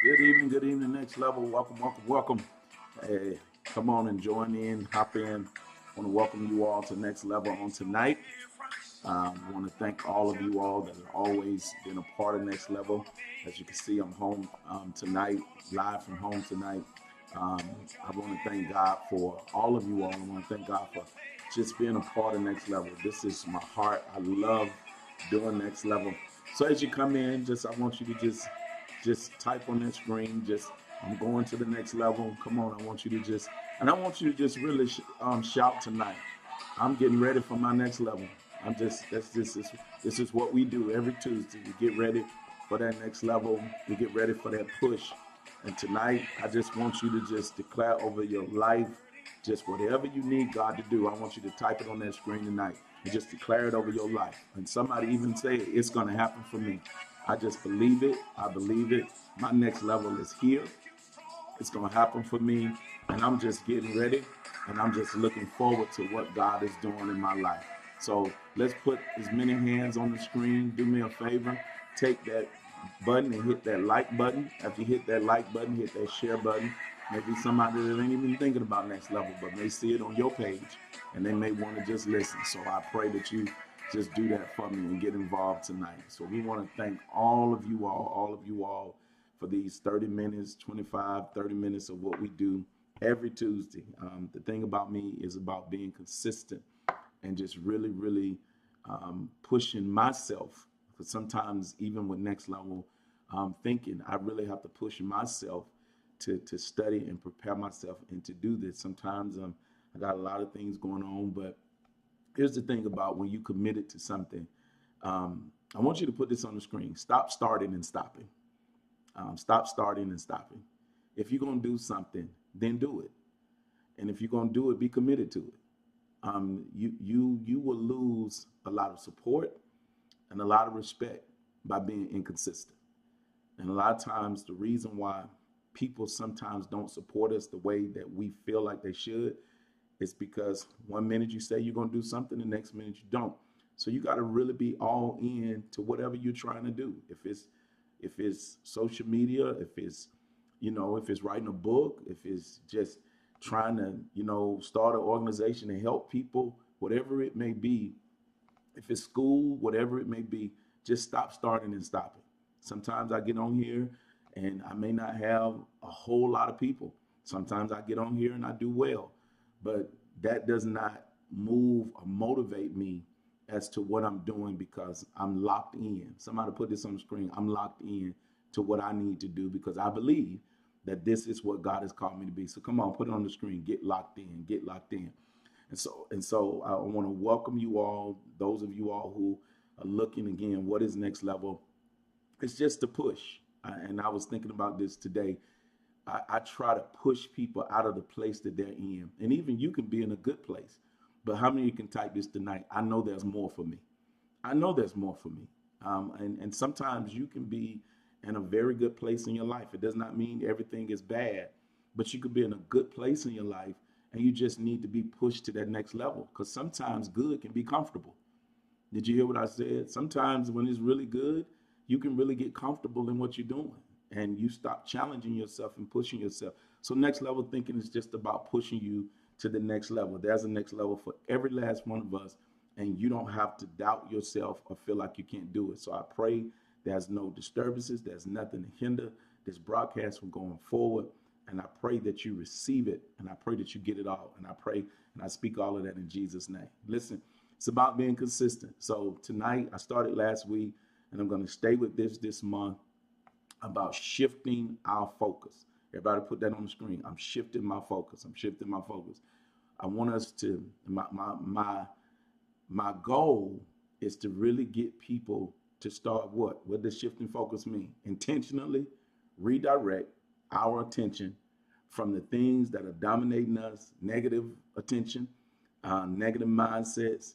Good evening, next level. Welcome, welcome, welcome. Hey, come on and join in, hop in. I want to welcome you all to next level on tonight. I want to thank all of you all that have always been a part of next level. As you can see, I'm home tonight, live from home tonight. Um, I want to thank God for all of you all. I want to thank God for just being a part of next level. This is my heart. I love doing next level. So as you come in, I want you to just type on that screen. Just I'm going to the next level. Come on, I want you to I want you to just really shout tonight. I'm getting ready for my next level. I'm just that's this is what we do every Tuesday. We get ready for that next level. We get ready for that push. And tonight, I just want you to just declare over your life, just whatever you need God to do. I want you to type it on that screen tonight and just declare it over your life. And somebody even say it's going to happen for me. I just believe it. I believe it. My next level is here. It's going to happen for me. And I'm just getting ready. And I'm just looking forward to what God is doing in my life. So let's put as many hands on the screen. Do me a favor. Take that button and hit that like button. After you hit that like button, hit that share button. Maybe somebody that ain't even thinking about next level, but may see it on your page and they may want to just listen. So I pray that you just do that for me and get involved tonight. So we want to thank all of you all for these 30 minutes, 25, 30 minutes of what we do every Tuesday. The thing about me is about being consistent and just really pushing myself. Because sometimes, even with next level thinking, I really have to push myself to study and prepare myself and to do this. Sometimes I got a lot of things going on, but here's the thing about when you committed to something. I want you to put this on the screen. Stop starting and stopping. Stop starting and stopping. If you're going to do something, then do it. And if you're going to do it, be committed to it. You will lose a lot of support and a lot of respect by being inconsistent. And a lot of times, the reason why people sometimes don't support us the way that we feel like they should is because one minute you say you're going to do something, the next minute you don't. So you got to really be all in to whatever you're trying to do. If it's social media, if it's writing a book, if it's just trying to, start an organization and help people, whatever it may be, if it's school, whatever it may be, just stop starting and stopping. Sometimes I get on here and I may not have a whole lot of people. Sometimes I get on here and I do well, but that does not move or motivate me as to what I'm doing because I'm locked in. Somebody put this on the screen. I'm locked in to what I need to do because I believe that this is what God has called me to be. So come on, put it on the screen. Get locked in. Get locked in. And so I want to welcome you all, those of you all who are looking again, what is next level? It's just a push. And I was thinking about this today. I try to push people out of the place that they're in. And even you can be in a good place. But how many of you can type this tonight? I know there's more for me. I know there's more for me. And sometimes you can be in a very good place in your life. It does not mean everything is bad, but you could be in a good place in your life and you just need to be pushed to that next level because sometimes good can be comfortable. Did you hear what I said? Sometimes when it's really good, you can really get comfortable in what you're doing and you stop challenging yourself and pushing yourself. So next level thinking is just about pushing you to the next level. There's a next level for every last one of us, and you don't have to doubt yourself or feel like you can't do it. So I pray there's no disturbances, there's nothing to hinder this broadcast from going forward. And I pray that you receive it, and I pray that you get it all. And I pray and I speak all of that in Jesus' name. Listen, it's about being consistent. So tonight, I started last week, and I'm going to stay with this month about shifting our focus. Everybody put that on the screen. I'm shifting my focus. I'm shifting my focus. I want us to, my goal is to really get people to start what? What does shifting focus mean? Intentionally redirect our attention from the things that are dominating us, negative attention, negative mindsets,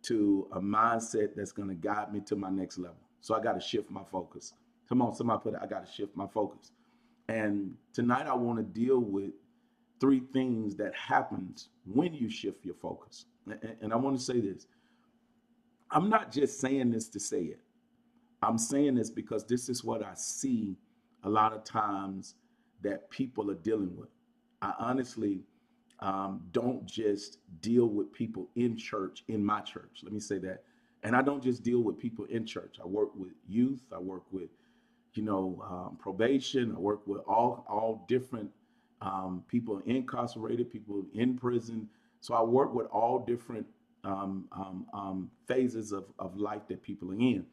to a mindset that's going to guide me to my next level. So I got to shift my focus. Come on, somebody put it, I got to shift my focus. And tonight I want to deal with three things that happens when you shift your focus. And I want to say this. I'm not just saying this to say it. I'm saying this because this is what I see a lot of times that people are dealing with. I honestly don't just deal with people in church, in my church. Let me say that. And I don't just deal with people in church. I work with youth. I work with, probation. I work with all different people incarcerated, people in prison. So I work with all different phases of life that people are in.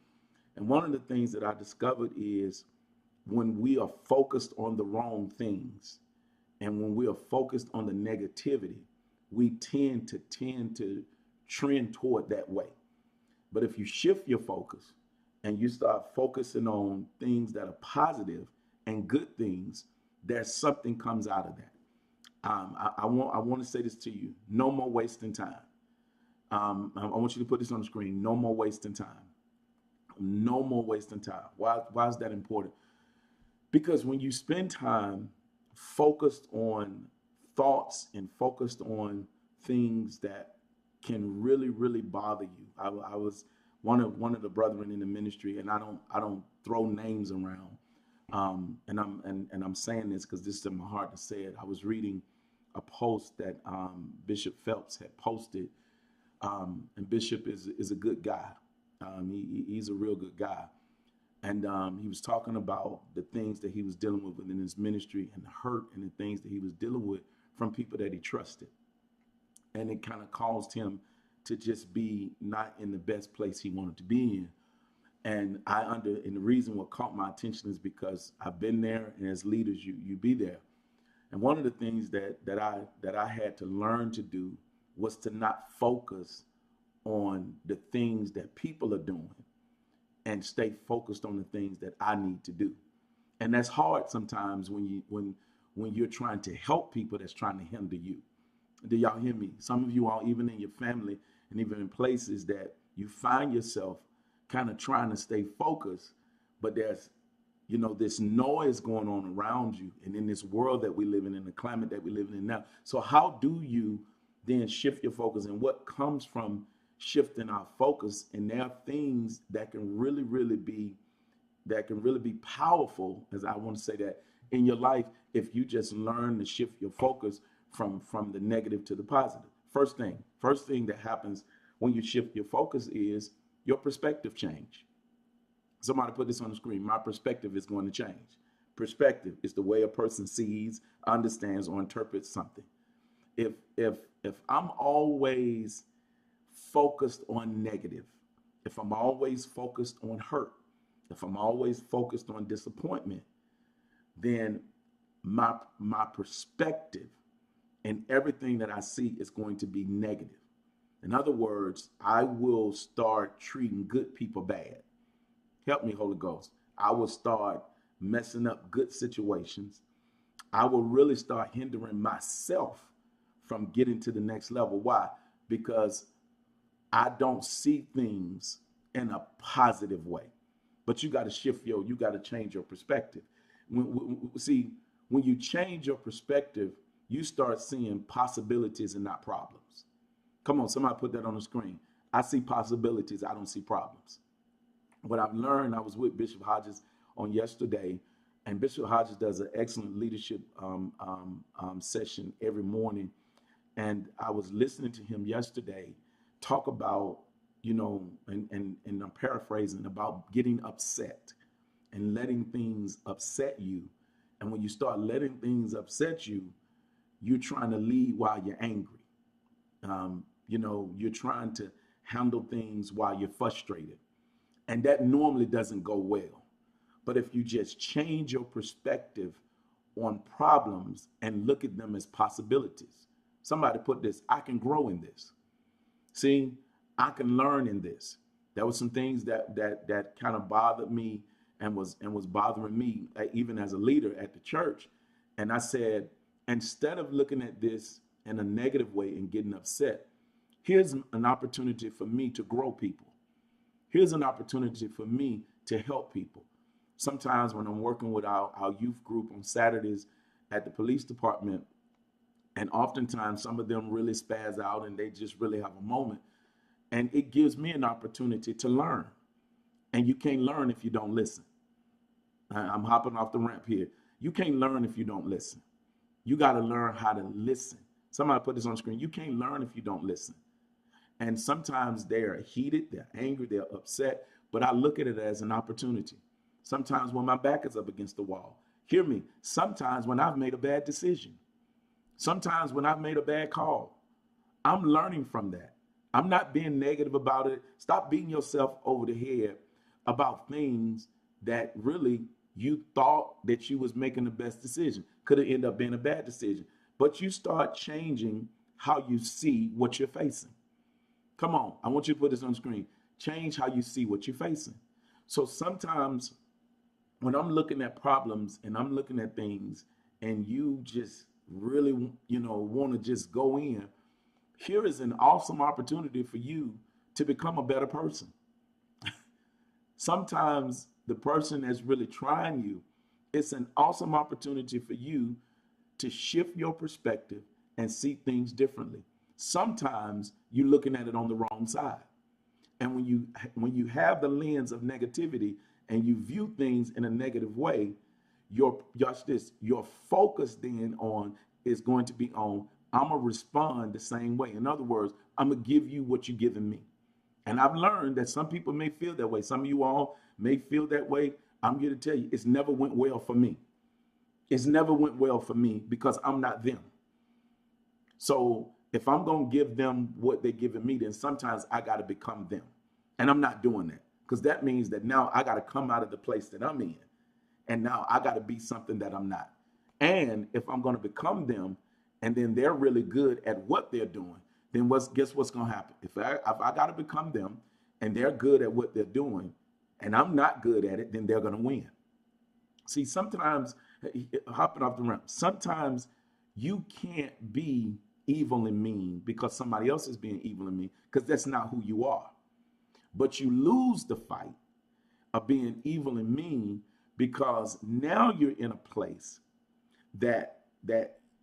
And one of the things that I discovered is when we are focused on the wrong things and when we are focused on the negativity, we tend to trend toward that way. But if you shift your focus and you start focusing on things that are positive and good things, there's something comes out of that. I want to say this to you: no more wasting time. I want you to put this on the screen. No more wasting time. No more wasting time. Why is that important? Because when you spend time focused on thoughts and focused on things that can really bother you. I was one of the brethren in the ministry, and I don't throw names around. And I'm saying this because this is in my heart to say it. I was reading a post that Bishop Phelps had posted, and Bishop is a good guy. He's a real good guy, and he was talking about the things that he was dealing with within his ministry and the hurt and the things that he was dealing with from people that he trusted. And it kind of caused him to just be not in the best place he wanted to be in. And and the reason what caught my attention is because I've been there, and as leaders, you be there. And one of the things that I had to learn to do was to not focus on the things that people are doing and stay focused on the things that I need to do. And that's hard sometimes when you're trying to help people that's trying to hinder you. Do y'all hear me? Some of you all, even in your family and even in places that you find yourself kind of trying to stay focused, but there's, this noise going on around you and in this world that we live in the climate that we're living in now. So how do you then shift your focus, and what comes from shifting our focus? And there are things that can really be powerful, as I want to say that, in your life if you just learn to shift your focus from the negative to the positive. First thing that happens when you shift your focus is your perspective change. Somebody put this on the screen. My perspective is going to change. Perspective is the way a person sees, understands, or interprets something. If I'm always focused on negative, if I'm always focused on hurt, if I'm always focused on disappointment, then my perspective and everything that I see is going to be negative. In other words, I will start treating good people bad. Help me, Holy Ghost. I will start messing up good situations. I will really start hindering myself from getting to the next level. Why? Because I don't see things in a positive way. But you got to you got to change your perspective. When you change your perspective, you start seeing possibilities and not problems. Come on, somebody put that on the screen. I see possibilities, I don't see problems. What I've learned, I was with Bishop Hodges on yesterday, and Bishop Hodges does an excellent leadership session every morning. And I was listening to him yesterday talk about, and I'm paraphrasing, about getting upset and letting things upset you. And when you start letting things upset you, you're trying to lead while you're angry. You're trying to handle things while you're frustrated. And that normally doesn't go well. But if you just change your perspective on problems and look at them as possibilities. Somebody put this: I can grow in this. See, I can learn in this. There were some things that kind of bothered me and was bothering me, even as a leader at the church. And I said, instead of looking at this in a negative way and getting upset, here's an opportunity for me to grow people. Here's an opportunity for me to help people. Sometimes when I'm working with our youth group on Saturdays at the police department, and oftentimes some of them really spaz out and they just really have a moment. And it gives me an opportunity to learn. And you can't learn if you don't listen. I'm hopping off the ramp here. You can't learn if you don't listen. You got to learn how to listen. Somebody put this on the screen. You can't learn if you don't listen. And sometimes they're heated, they're angry, they're upset, but I look at it as an opportunity. Sometimes when my back is up against the wall, hear me, sometimes when I've made a bad decision, sometimes when I've made a bad call, I'm learning from that. I'm not being negative about it. Stop beating yourself over the head about things that really you thought that you was making the best decision. Could have ended up being a bad decision. But you start changing how you see what you're facing. Come on, I want you to put this on the screen. Change how you see what you're facing. So sometimes when I'm looking at problems and I'm looking at things and you just really, want to just go in, here is an awesome opportunity for you to become a better person. Sometimes the person that's really trying you, it's an awesome opportunity for you to shift your perspective and see things differently. Sometimes you're looking at it on the wrong side. And when you have the lens of negativity and you view things in a negative way, your focus then on is going to be on, I'm gonna respond the same way. In other words, I'm gonna give you what you're giving me. And I've learned that some people may feel that way. Some of you all may feel that way. I'm here to tell you, it's never went well for me. It's never went well for me because I'm not them. So if I'm going to give them what they're giving me, then sometimes I got to become them. And I'm not doing that because that means that now I got to come out of the place that I'm in. And now I got to be something that I'm not. And if I'm going to become them and then they're really good at what they're doing, then guess what's going to happen? If I got to become them and they're good at what they're doing and I'm not good at it, then they're going to win. See, sometimes, hopping off the ramp, sometimes you can't be evil and mean because somebody else is being evil and mean, because that's not who you are. But you lose the fight of being evil and mean because now you're in a place that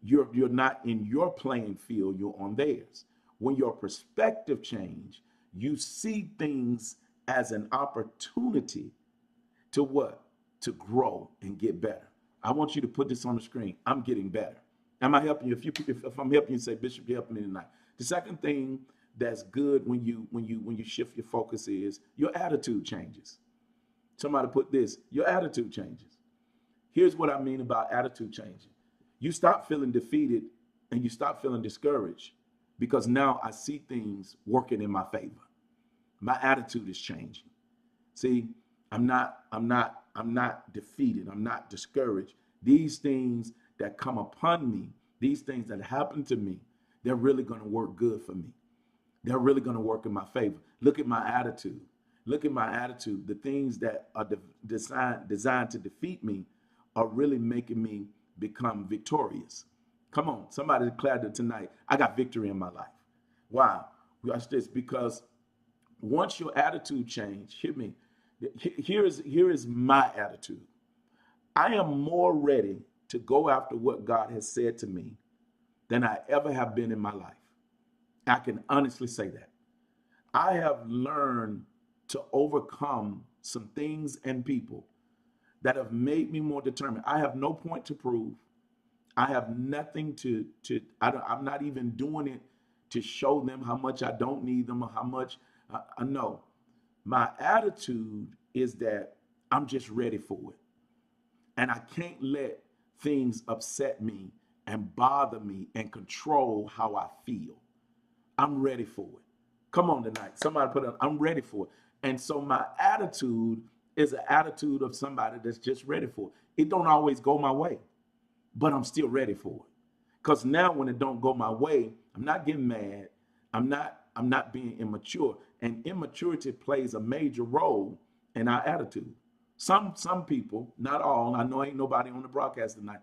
you're not in your playing field, you're on theirs. When your perspective change, you see things as an opportunity to what? To grow and get better. I want you to put this on the screen. I'm getting better. Am I helping you? If I'm helping you, say, Bishop, you're helping me tonight. The second thing that's good when you shift your focus is your attitude changes. Somebody put this, your attitude changes. Here's what I mean about attitude changing. You stop feeling defeated and you stop feeling discouraged because now I see things working in my favor. My attitude is changing. See, I'm not defeated. I'm not discouraged. These things that come upon me, these things that happen to me, they're really going to work good for me. They're really going to work in my favor. Look at my attitude. Look at my attitude. The things that are designed to defeat me are really making me become victorious. Come on, somebody declared it tonight. I got victory in my life. Why? Watch this. Because once your attitude change, hear me. Here is my attitude. I am more ready to go after what God has said to me than I ever have been in my life. I can honestly say that. I have learned to overcome some things and people that have made me more determined. I have no point to prove. I have nothing I'm not even doing it to show them how much I don't need them or how much I know. My attitude is that I'm just ready for it. And I can't let things upset me and bother me and control how I feel. I'm ready for it. Come on tonight. Somebody put it, I'm ready for it. And so my attitude is an attitude of somebody that's just ready for it. It don't always go my way, but I'm still ready for it. Because now when it don't go my way, I'm not getting mad. I'm not being immature. And immaturity plays a major role in our attitude. Some people, not all, I know ain't nobody on the broadcast tonight,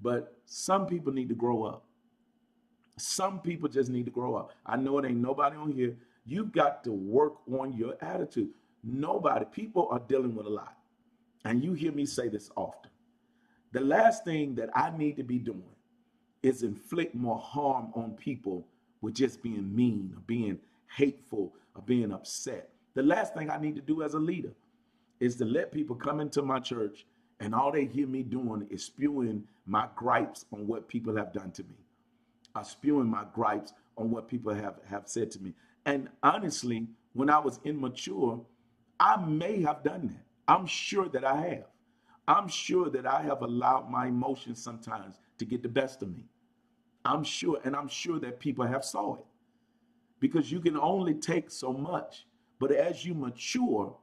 but some people need to grow up. Some people just need to grow up. I know it ain't nobody on here. You've got to work on your attitude. People are dealing with a lot. And you hear me say this often. The last thing that I need to be doing is inflict more harm on people with just being mean or being hateful or being upset. The last thing I need to do as a leader is to let people come into my church And all they hear me doing is spewing my gripes on what people have done to me. Spewing my gripes on what people have said to me. And honestly, when I was immature, I may have done that. I'm sure that I have. I'm sure that I have allowed my emotions sometimes to get the best of me. I'm sure, and I'm sure that people have saw it, because you can only take so much. But as you mature,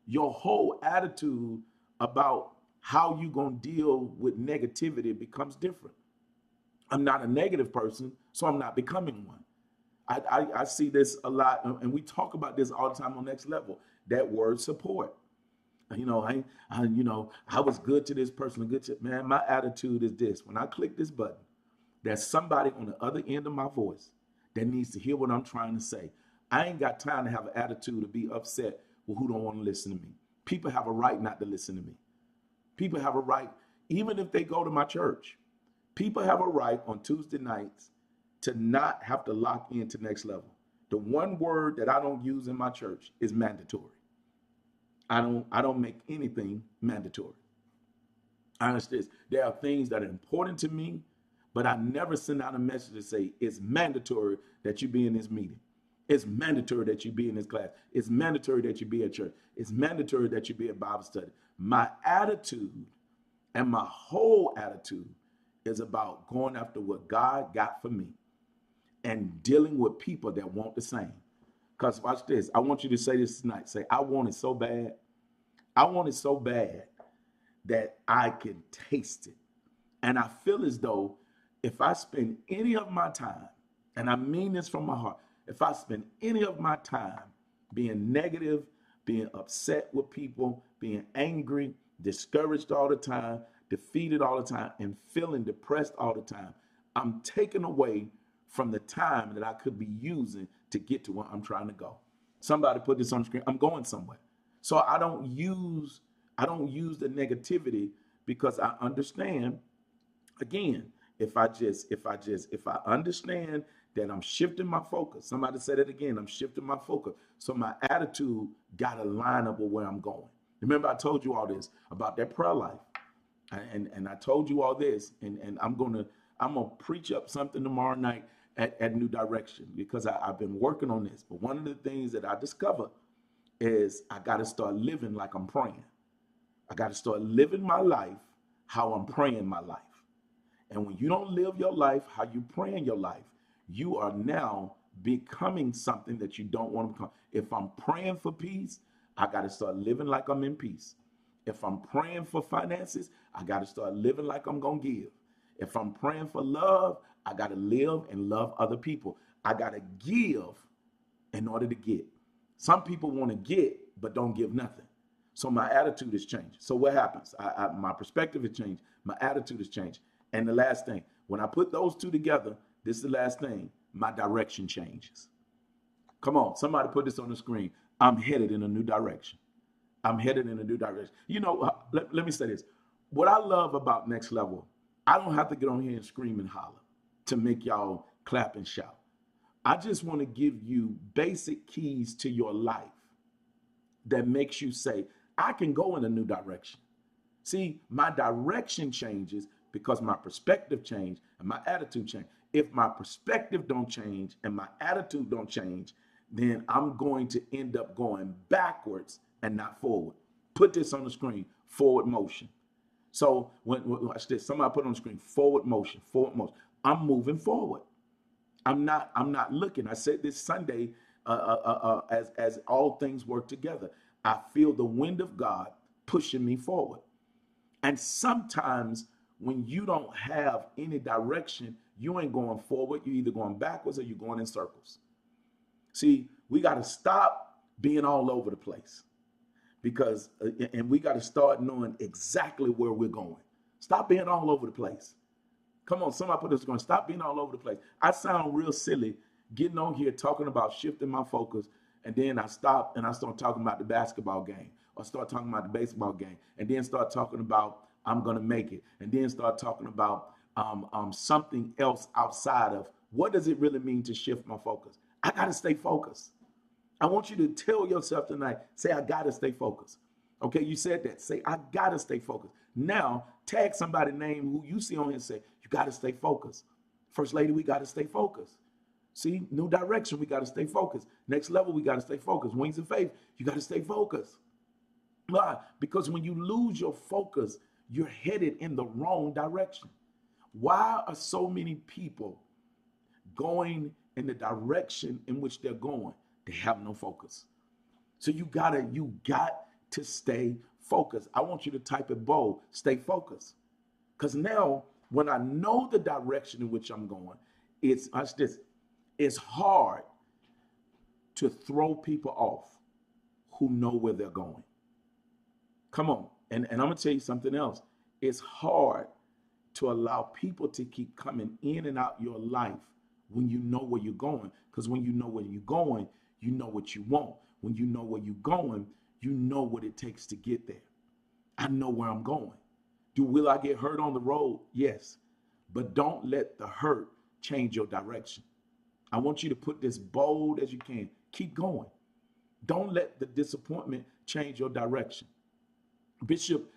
your whole attitude about how you gonna deal with negativity becomes different. I'm not a negative person, so I'm not becoming one. I see this a lot, and we talk about this all the time on Next Level. That word support. I was good to this person, good to man. My attitude is this: when I click this button, there's somebody on the other end of my voice that needs to hear what I'm trying to say. I ain't got time to have an attitude to be upset with who don't want to listen to me. People have a right not to listen to me. People have a right, even if they go to my church. People have a right on Tuesday nights to not have to lock into Next Level. The one word that I don't use in my church is mandatory. I don't make anything mandatory. I understand there are things that are important to me, but I never send out a message to say it's mandatory that you be in this meeting. It's mandatory that you be in this class. It's mandatory that you be at church. It's mandatory that you be at Bible study. My attitude and my whole attitude is about going after what God got for me and dealing with people that want the same. Because watch this. I want you to say this tonight. Say, I want it so bad. I want it so bad that I can taste it. And I feel as though if I spend any of my time, and I mean this from my heart, if I spend any of my time being negative, being upset with people, being angry, discouraged all the time, defeated all the time, and feeling depressed all the time, I'm taken away from the time that I could be using to get to where I'm trying to go. Somebody put this on the screen. I'm going somewhere. So I don't use the negativity, because I understand, again, if I understand that I'm shifting my focus. Somebody said it again, I'm shifting my focus. So my attitude got to line up with where I'm going. Remember, I told you all this about that prayer life. And I told you all this, and I'm gonna preach up something tomorrow night at New Direction, because I've been working on this. But one of the things that I discovered is I got to start living like I'm praying. I got to start living my life how I'm praying my life. And when you don't live your life how you praying your life, you are now becoming something that you don't want to become. If I'm praying for peace, I got to start living like I'm in peace. If I'm praying for finances, I got to start living like I'm going to give. If I'm praying for love, I got to live and love other people. I got to give in order to get. Some people want to get but don't give nothing. So my attitude has changed. So what happens? My perspective has changed. My attitude has changed. And the last thing, when I put those two together, this is the last thing, my direction changes. Come on, somebody put this on the screen. I'm headed in a new direction. I'm headed in a new direction. You know, let me say this. What I love about Next Level, I don't have to get on here and scream and holler to make y'all clap and shout. I just want to give you basic keys to your life that makes you say, I can go in a new direction. See, my direction changes because my perspective changed and my attitude changed. If my perspective don't change and my attitude don't change, then I'm going to end up going backwards and not forward. Put this on the screen, forward motion. So watch this, somebody put on the screen, forward motion, forward motion. I'm moving forward. I'm not looking. I said this Sunday, as all things work together, I feel the wind of God pushing me forward. And sometimes when you don't have any direction, you ain't going forward. You're either going backwards or you're going in circles. See, we got to stop being all over the place, because, and we got to start knowing exactly where we're going. Stop being all over the place. Come on, somebody put this going, stop being all over the place. I sound real silly getting on here talking about shifting my focus, and then I stop and I start talking about the basketball game, or start talking about the baseball game, and then start talking about I'm going to make it, and then start talking about something else outside of what does it really mean to shift my focus. I got to stay focused. I want you to tell yourself tonight, say, I got to stay focused. Okay, you said that. Say, I got to stay focused. Now, tag somebody name who you see on here and say, you got to stay focused. First lady, we got to stay focused. See, new direction, we got to stay focused. Next level, we got to stay focused. Wings of faith, you got to stay focused. Why? Because when you lose your focus, you're headed in the wrong direction. Why are so many people going in the direction in which they're going? They have no focus. So you got to stay focused. I want you to type it bold, stay focused. Because now when I know the direction in which I'm going, it's hard to throw people off who know where they're going. Come on. And I'm going to tell you something else. It's hard to allow people to keep coming in and out your life when you know where you're going. Because when you know where you're going, you know what you want. When you know where you're going, you know what it takes to get there. I know where I'm going. Will I get hurt on the road? Yes. But don't let the hurt change your direction. I want you to put this bold as you can. Keep going. Don't let the disappointment change your direction. Bishop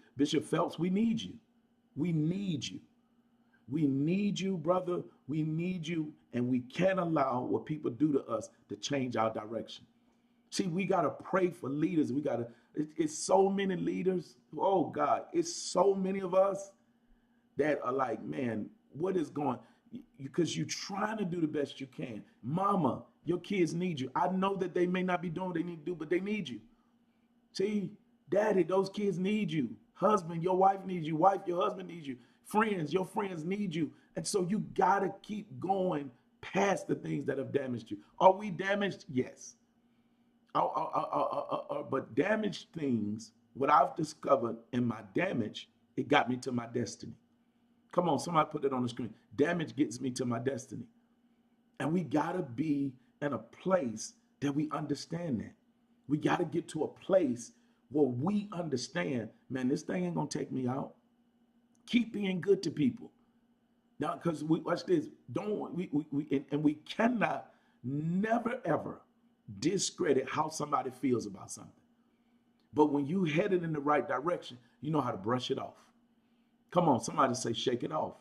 Phelps, we need you. We need you. We need you, brother. We need you. And we can't allow what people do to us to change our direction. See, we got to pray for leaders. It's so many leaders. Oh, God, it's so many of us that are like, man, what is going? Because you're trying to do the best you can. Mama, your kids need you. I know that they may not be doing what they need to do, but they need you. See, daddy, those kids need you. Husband, your wife needs you. Wife, your husband needs you. Friends, your friends need you. And so you got to keep going past the things that have damaged you. Are we damaged? Yes. But damaged things, what I've discovered in my damage, it got me to my destiny. Come on, somebody put it on the screen. Damage gets me to my destiny. And we got to be in a place that we understand that. We got to get to a place where we understand, man, this thing ain't going to take me out. Keep being good to people. Now, because watch this. We cannot never, ever discredit how somebody feels about something. But when you headed in the right direction, you know how to brush it off. Come on, somebody say, shake it off.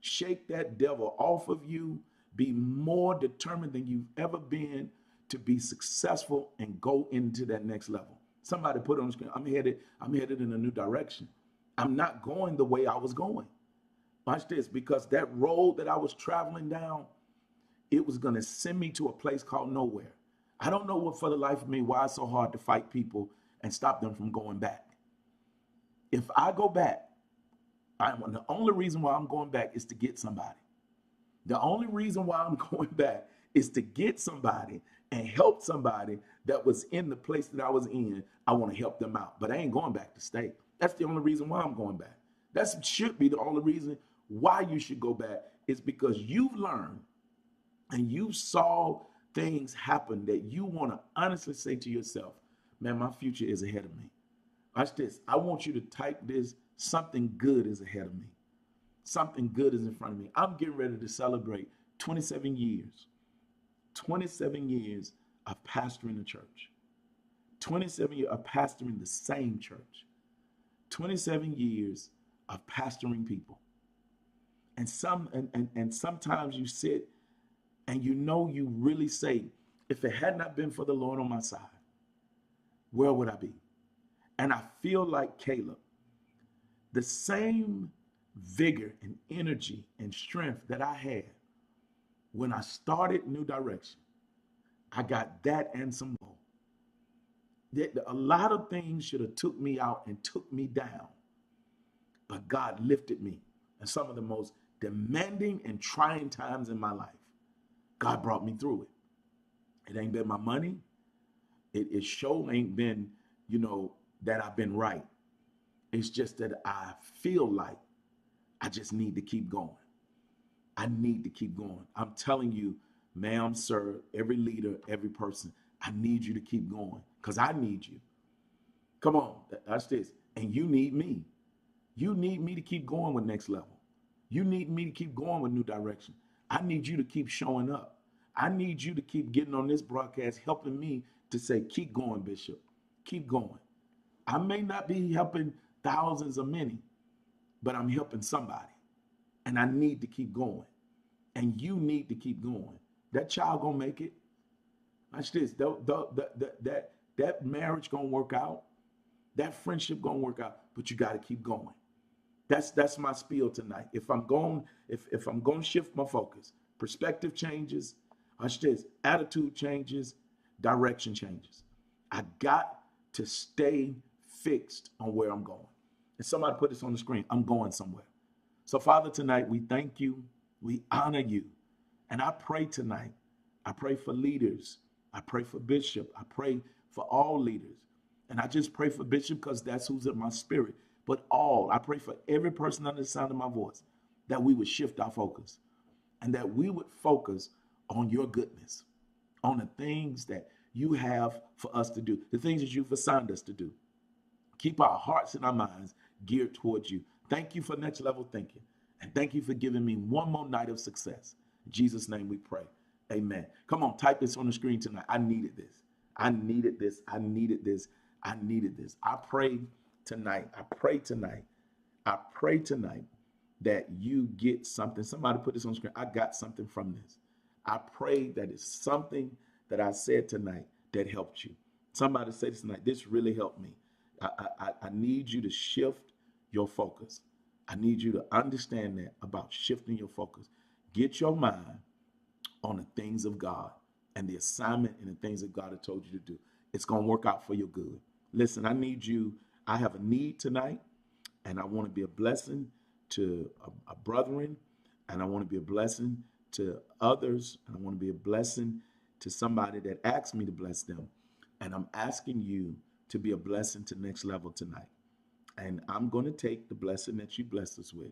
Shake that devil off of you. Be more determined than you've ever been to be successful and go into that next level. Somebody put it on the screen. I'm headed in a new direction. I'm not going the way I was going. Watch this, because that road that I was traveling down, it was going to send me to a place called nowhere. I don't know what for the life of me, why it's so hard to fight people and stop them from going back. If I go back, the only reason why I'm going back is to get somebody. The only reason why I'm going back is to get somebody and help somebody that was in the place that I was in. I want to help them out, but I ain't going back to stay. That's the only reason why I'm going back. That should be the only reason why you should go back, is because you've learned and you saw things happen that you want to honestly say to yourself, man, my future is ahead of me. Watch this. I want you to type this. Something good is ahead of me. Something good is in front of me. I'm getting ready to celebrate 27 years. 27 years of pastoring a church. 27 years of pastoring the same church. 27 years of pastoring people. And sometimes you sit and you really say, if it had not been for the Lord on my side, where would I be? And I feel like Caleb, the same vigor and energy and strength that I had when I started New Direction, I got that and some more. A lot of things should have took me out and took me down, but God lifted me in some of the most demanding and trying times in my life. God brought me through it. It ain't been my money. It sure ain't been, that I've been right. It's just that I feel like I just need to keep going. I need to keep going. I'm telling you, ma'am, sir, every leader, every person, I need you to keep going because I need you. Come on, that's this. And you need me. You need me to keep going with next level. You need me to keep going with New Direction. I need you to keep showing up. I need you to keep getting on this broadcast, helping me to say, keep going, Bishop. Keep going. I may not be helping thousands or many, but I'm helping somebody. And I need to keep going. And you need to keep going. That child gonna make it. Watch this. That marriage gonna work out. That friendship gonna work out. But you got to keep going. That's my spiel tonight. If I'm going to shift my focus, perspective changes. Watch this. Attitude changes. Direction changes. I got to stay fixed on where I'm going. And somebody put this on the screen. I'm going somewhere. So Father, tonight we thank you. We honor you. And I pray tonight. I pray for leaders. I pray for Bishop. I pray for all leaders. And I just pray for Bishop because that's who's in my spirit. But I pray for every person under the sound of my voice, that we would shift our focus and that we would focus on your goodness, on the things that you have for us to do, the things that you've assigned us to do. Keep our hearts and our minds geared towards you. Thank you for next level thinking. And thank you for giving me one more night of success. In Jesus' name we pray. Amen. Come on, type this on the screen tonight. I needed this. I needed this. I needed this. I needed this. I pray tonight. I pray tonight that you get something. Somebody put this on the screen. I got something from this. I pray that it's something that I said tonight that helped you. Somebody said this tonight. This really helped me. I need you to shift your focus. I need you to understand that about shifting your focus. Get your mind on the things of God and the assignment and the things that God has told you to do. It's going to work out for your good. Listen, I have a need tonight, and I want to be a blessing to a brethren, and I want to be a blessing to others, and I want to be a blessing to somebody that asked me to bless them. And I'm asking you to be a blessing to Next Level tonight. And I'm going to take the blessing that you blessed us with,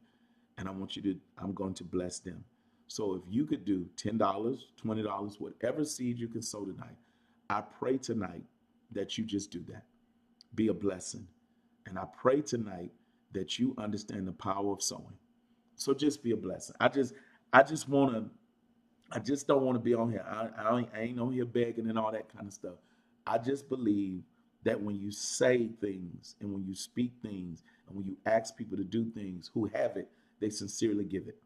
and I'm going to bless them. So if you could do $10, $20, whatever seed you can sow tonight, I pray tonight that you just do that. Be a blessing. And I pray tonight that you understand the power of sowing. So just be a blessing. I just don't want to be on here. I ain't on here begging and all that kind of stuff. I just believe that when you say things and when you speak things and when you ask people to do things who have it, they sincerely give it.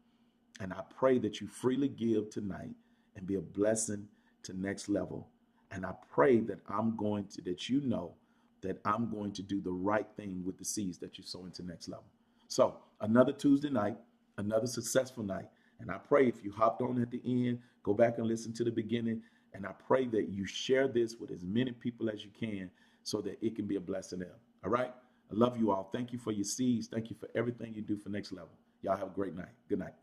And I pray that you freely give tonight and be a blessing to Next Level. And I pray that that you know that I'm going to do the right thing with the seeds that you sow into Next Level. So another Tuesday night, another successful night. And I pray if you hopped on at the end, go back and listen to the beginning. And I pray that you share this with as many people as you can so that it can be a blessing to them. All right? I love you all. Thank you for your seeds. Thank you for everything you do for Next Level. Y'all have a great night. Good night.